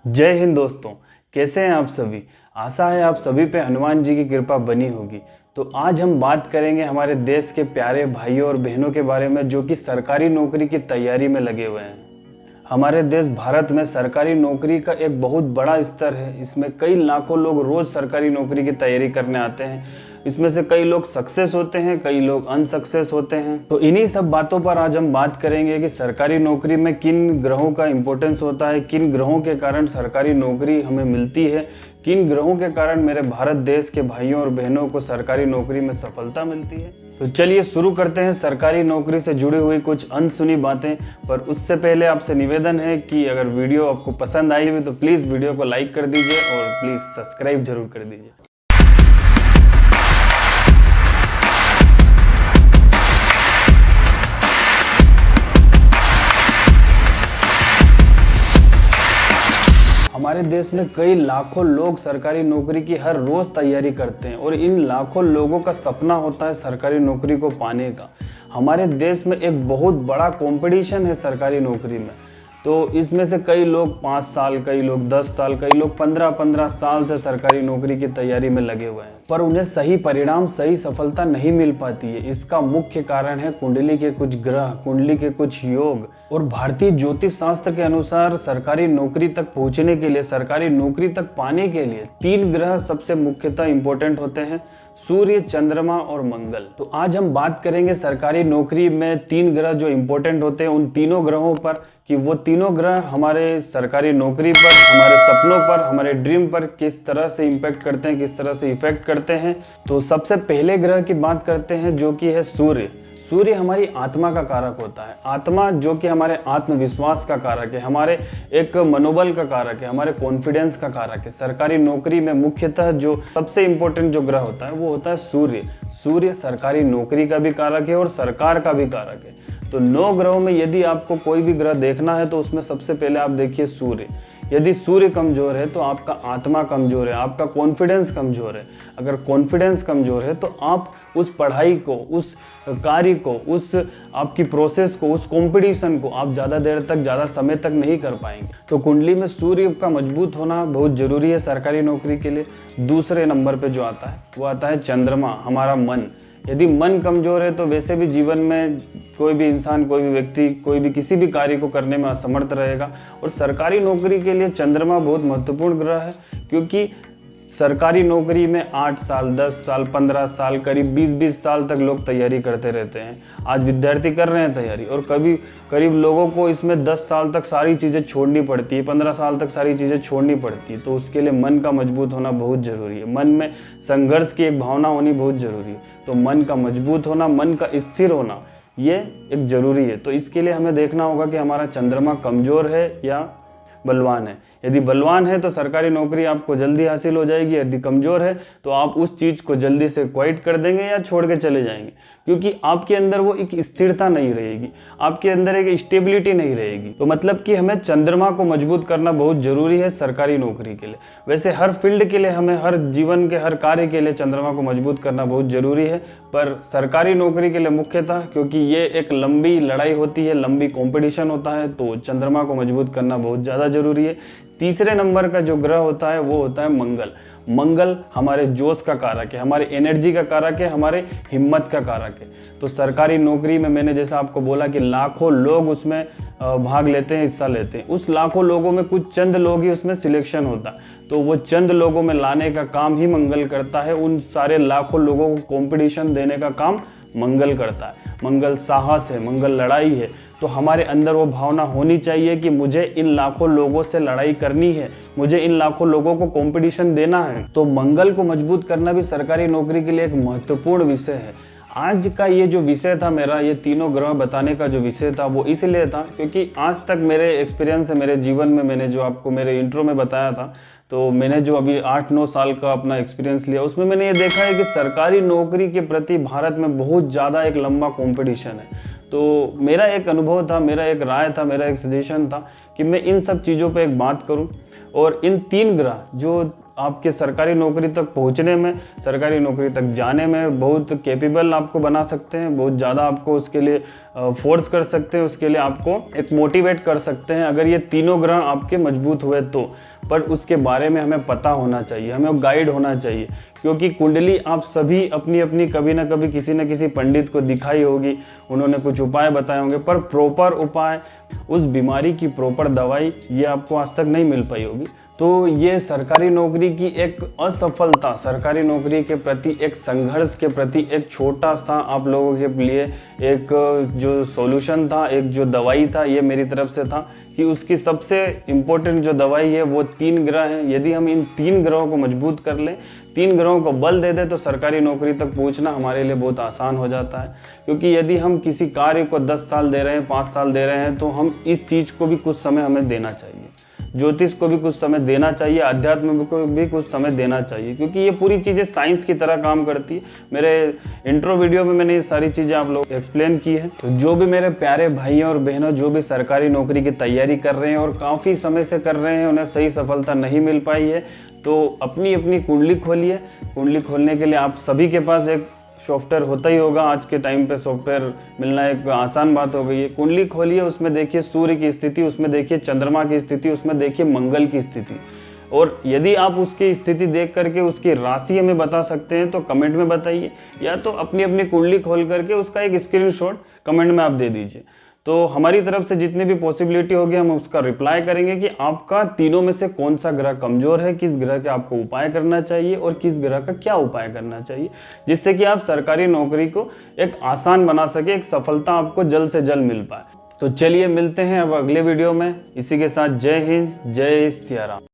जय हिंद दोस्तों। कैसे हैं आप सभी। आशा है आप सभी पे हनुमान जी की कृपा बनी होगी। तो आज हम बात करेंगे हमारे देश के प्यारे भाइयों और बहनों के बारे में जो कि सरकारी नौकरी की तैयारी में लगे हुए हैं। हमारे देश भारत में सरकारी नौकरी का एक बहुत बड़ा स्तर है। इसमें कई लाखों लोग रोज सरकारी नौकरी की तैयारी करने आते हैं। इसमें से कई लोग सक्सेस होते हैं, कई लोग अनसक्सेस होते हैं। तो इन्हीं सब बातों पर आज हम बात करेंगे कि सरकारी नौकरी में किन ग्रहों का इम्पोर्टेंस होता है, किन ग्रहों के कारण सरकारी नौकरी हमें मिलती है, किन ग्रहों के कारण मेरे भारत देश के भाइयों और बहनों को सरकारी नौकरी में सफलता मिलती है। तो चलिए शुरू करते हैं सरकारी नौकरी से जुड़ी हुई कुछ अनसुनी बातें। पर उससे पहले आपसे निवेदन है कि अगर वीडियो आपको पसंद आई हुई तो प्लीज़ वीडियो को लाइक कर दीजिए और प्लीज़ सब्सक्राइब जरूर कर दीजिए। हमारे देश में कई लाखों लोग सरकारी नौकरी की हर रोज़ तैयारी करते हैं और इन लाखों लोगों का सपना होता है सरकारी नौकरी को पाने का। हमारे देश में एक बहुत बड़ा कंपटीशन है सरकारी नौकरी में। तो इसमें से कई लोग 5 साल, कई लोग 10 साल, कई लोग 15-15 साल से सरकारी नौकरी की तैयारी में लगे हुए हैं, पर उन्हें सही परिणाम, सही सफलता नहीं मिल पाती है। इसका मुख्य कारण है कुंडली के कुछ ग्रह, कुंडली के कुछ योग। और भारतीय ज्योतिष शास्त्र के अनुसार सरकारी नौकरी तक पहुंचने के लिए, सरकारी नौकरी तक पाने के लिए 3 ग्रह सबसे मुख्यतः इंपॉर्टेंट होते हैं, सूर्य, चंद्रमा और मंगल। तो आज हम बात करेंगे सरकारी नौकरी में 3 ग्रह जो इंपॉर्टेंट होते हैं उन तीनों ग्रहों पर, कि वो तीनों ग्रह हमारे सरकारी नौकरी पर, हमारे सपनों पर, हमारे ड्रीम पर किस तरह से इम्पैक्ट करते हैं, किस तरह से इफेक्ट करते हैं। तो सबसे पहले ग्रह की बात करते हैं जो कि है सूर्य। सूर्य हमारी आत्मा का कारक होता है। आत्मा जो कि हमारे आत्मविश्वास का कारक है, हमारे एक मनोबल का कारक है, हमारे कॉन्फिडेंस का कारक है। सरकारी नौकरी में मुख्यतः जो सबसे इम्पोर्टेंट जो ग्रह होता है वो होता है सूर्य। सूर्य सरकारी नौकरी का भी कारक है और सरकार का भी कारक है। तो 9 ग्रहों में यदि आपको कोई भी ग्रह देखना है तो उसमें सबसे पहले आप देखिए सूर्य। यदि सूर्य कमजोर है तो आपका आत्मा कमजोर है, आपका कॉन्फिडेंस कमजोर है। अगर कॉन्फिडेंस कमजोर है तो आप उस पढ़ाई को, उस कार्य को, उस आपकी प्रोसेस को, उस कंपटीशन को आप ज़्यादा देर तक, ज़्यादा समय तक नहीं कर पाएंगे। तो कुंडली में सूर्य का मजबूत होना बहुत ज़रूरी है सरकारी नौकरी के लिए। दूसरे नंबर पे जो आता है वो आता है चंद्रमा, हमारा मन। यदि मन कमजोर है तो वैसे भी जीवन में कोई भी इंसान, कोई भी व्यक्ति, कोई भी किसी भी कार्य को करने में असमर्थ रहेगा। और सरकारी नौकरी के लिए चंद्रमा बहुत महत्वपूर्ण ग्रह है, क्योंकि सरकारी नौकरी में 8 साल, 10 साल, 15 साल, करीब 20-20 साल तक लोग तैयारी करते रहते हैं। आज विद्यार्थी कर रहे हैं तैयारी और करीब लोगों को इसमें 10 साल तक सारी चीज़ें छोड़नी पड़ती है, 15 साल तक सारी चीज़ें छोड़नी पड़ती है। तो उसके लिए मन का मजबूत होना बहुत ज़रूरी है। मन में संघर्ष की एक भावना होनी बहुत ज़रूरी है। तो मन का मजबूत होना, मन का स्थिर होना, ये एक ज़रूरी है। तो इसके लिए हमें देखना होगा कि हमारा चंद्रमा कमज़ोर है या बलवान है। यदि बलवान है तो सरकारी नौकरी आपको जल्दी हासिल हो जाएगी। यदि कमज़ोर है तो आप उस चीज़ को जल्दी से क्वाइट कर देंगे या छोड़ के चले जाएंगे, क्योंकि आपके अंदर वो एक स्थिरता नहीं रहेगी, आपके अंदर एक स्टेबिलिटी नहीं रहेगी। तो मतलब कि हमें चंद्रमा को मजबूत करना बहुत ज़रूरी है सरकारी नौकरी के लिए। वैसे हर फील्ड के लिए, हमें हर जीवन के हर कार्य के लिए चंद्रमा को मजबूत करना बहुत ज़रूरी है, पर सरकारी नौकरी के लिए मुख्यतः, क्योंकि ये एक लंबी लड़ाई होती है, लंबी कॉम्पिटिशन होता है, तो चंद्रमा को मजबूत करना बहुत ज़्यादा ज़रूरी है। तीसरे नंबर का जो ग्रह होता है वो होता है मंगल। मंगल हमारे जोश का कारक है, हमारे एनर्जी का कारक है, हमारे हिम्मत का कारक है। तो सरकारी नौकरी में मैंने जैसा आपको बोला कि लाखों लोग उसमें भाग लेते हैं, हिस्सा लेते हैं। उस लाखों लोगों में कुछ चंद लोग ही उसमें सिलेक्शन होता है। तो वो चंद लोगों में लाने का काम ही मंगल करता है। उन सारे लाखों लोगों को कंपटीशन देने का काम मंगल करता है। मंगल साहस है, मंगल लड़ाई है। तो हमारे अंदर वो भावना होनी चाहिए कि मुझे इन लाखों लोगों से लड़ाई करनी है, मुझे इन लाखों लोगों को कंपटीशन देना है। तो मंगल को मजबूत करना भी सरकारी नौकरी के लिए एक महत्वपूर्ण विषय है। आज का ये जो विषय था मेरा, ये तीनों ग्रह बताने का जो विषय था वो इसलिए था क्योंकि आज तक मेरे एक्सपीरियंस है, मेरे जीवन में, मैंने जो आपको मेरे इंट्रो में बताया था, तो मैंने जो अभी 8-9 साल का अपना एक्सपीरियंस लिया, उसमें मैंने ये देखा है कि सरकारी नौकरी के प्रति भारत में बहुत ज़्यादा एक लंबा कंपटीशन है। तो मेरा एक अनुभव था, मेरा एक राय था, मेरा एक सजेशन था कि मैं इन सब चीज़ों पे एक बात करूं। और इन 3 ग्रह जो आपके सरकारी नौकरी तक पहुंचने में, सरकारी नौकरी तक जाने में बहुत कैपेबल आपको बना सकते हैं, बहुत ज़्यादा आपको उसके लिए फोर्स कर सकते हैं, उसके लिए आपको एक मोटिवेट कर सकते हैं अगर ये तीनों ग्रह आपके मजबूत हुए तो। पर उसके बारे में हमें पता होना चाहिए, हमें गाइड होना चाहिए, क्योंकि कुंडली आप सभी अपनी अपनी कभी ना कभी किसी न किसी पंडित को दिखाई होगी, उन्होंने कुछ उपाय बताए होंगे, पर प्रॉपर उपाय, उस बीमारी की प्रॉपर दवाई ये आपको आज तक नहीं मिल पाई होगी। तो ये सरकारी नौकरी की एक असफलता, सरकारी नौकरी के प्रति एक संघर्ष के प्रति एक छोटा सा आप लोगों के लिए एक जो सॉल्यूशन था, एक जो दवाई था, ये मेरी तरफ से था कि उसकी सबसे इम्पोर्टेंट जो दवाई है वो 3 ग्रह हैं। यदि हम इन 3 ग्रहों को मजबूत कर लें, 3 ग्रहों को बल दे दें, तो सरकारी नौकरी तक पहुंचना हमारे लिए बहुत आसान हो जाता है। क्योंकि यदि हम किसी कार्य को 10 साल दे रहे हैं, 5 साल दे रहे हैं, तो हम इस चीज़ को भी कुछ समय हमें देना चाहिए, ज्योतिष को भी कुछ समय देना चाहिए, अध्यात्म को भी कुछ समय देना चाहिए, क्योंकि ये पूरी चीज़ें साइंस की तरह काम करती है। मेरे इंट्रो वीडियो में मैंने ये सारी चीज़ें आप लोग एक्सप्लेन की है। तो जो भी मेरे प्यारे भाई और बहनों जो भी सरकारी नौकरी की तैयारी कर रहे हैं और काफ़ी समय से कर रहे हैं, उन्हें सही सफलता नहीं मिल पाई है, तो अपनी अपनी कुंडली खोलिए। कुंडली खोलने के लिए आप सभी के पास एक सॉफ्टवेयर होता ही होगा। आज के टाइम पे सॉफ्टवेयर मिलना एक आसान बात हो गई है। कुंडली खोलिए, उसमें देखिए सूर्य की स्थिति, उसमें देखिए चंद्रमा की स्थिति, उसमें देखिए मंगल की स्थिति, और यदि आप उसकी स्थिति देख करके उसकी राशि हमें बता सकते हैं तो कमेंट में बताइए, या तो अपनी अपनी कुंडली खोल करके उसका एक स्क्रीनशॉट कमेंट में आप दे दीजिए। तो हमारी तरफ से जितनी भी पॉसिबिलिटी होगी हम उसका रिप्लाई करेंगे कि आपका तीनों में से कौन सा ग्रह कमजोर है, किस ग्रह का आपको उपाय करना चाहिए और किस ग्रह का क्या उपाय करना चाहिए, जिससे कि आप सरकारी नौकरी को एक आसान बना सके, एक सफलता आपको जल्द से जल्द मिल पाए। तो चलिए मिलते हैं अब अगले वीडियो में। इसी के साथ जय हिंद, जय सिया राम।